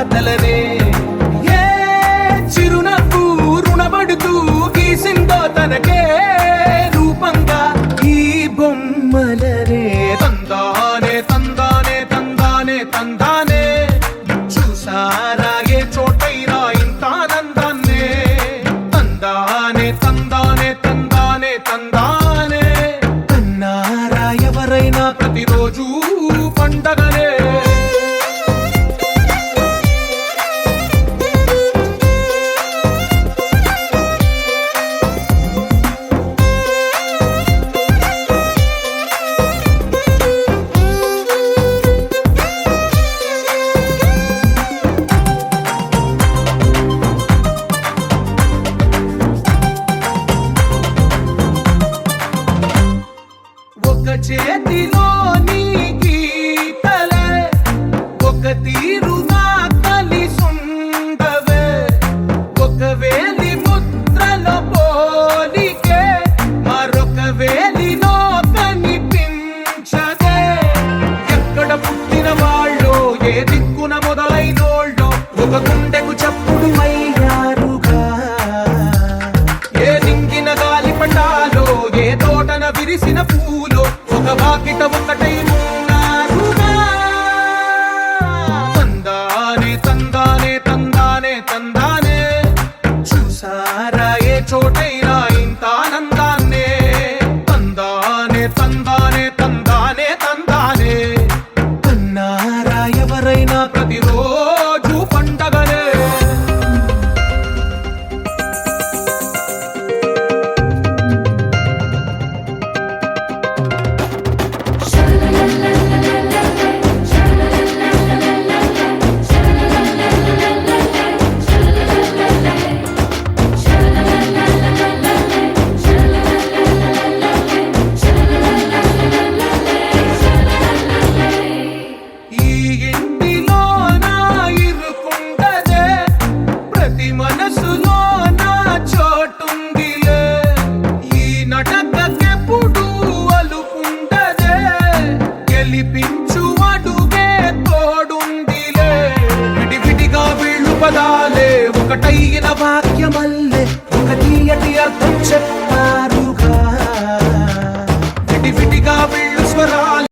రాతలనే ఏ చిరునవ్వు రుణపడుతూ గీసిందో తనకే రూపంగా ఈ బొమ్మలనే తందానే తందానే తందానే తందానే చూసారా ఏ చోటైనా ఇంత ఆనందాన్నే తందానే తందానే తందానే తందానే కన్నారా ఎవరైనా ప్రతిరోజు పండగనే ఒక చేతిలో నీ గీతలే ఒక తీరుగా కలిసుండవే ఒక వేలి ముద్రలో పోలికే మరొక వేలిలో కనిపించదే ఎక్కడ పుట్టిన వాళ్ళో ఏ దిక్కున మొదలైనోళ్ళో ఒక గుండెకు చప్పుడు అయ్యారుగా ఏ నింగిన గాలి పటాలో ఏ తోటన విరిసిన పూలో ఒక వాకిట ఒకటై ఉన్నారుగా తందానే తందానే తందానే తందానే చూసారా ఏ చోటైనా ఇంత ఆనందాన్నే తందానే తందానే తందానే తందానే కన్నారా ఎవరైనా ప్రతిరోజు పండగనే ఈ ఇంటిలో నా ఇరుకుండదే ప్రతి మనసులో నా చోటుందిలే ఈ నటకెప్పుడు అలుకుండదే గెలిపించు అడుగే తోడుందిలే విడివిడిగా వీళ్ళు పదాలే ఒకటైన వాక్యమల్ల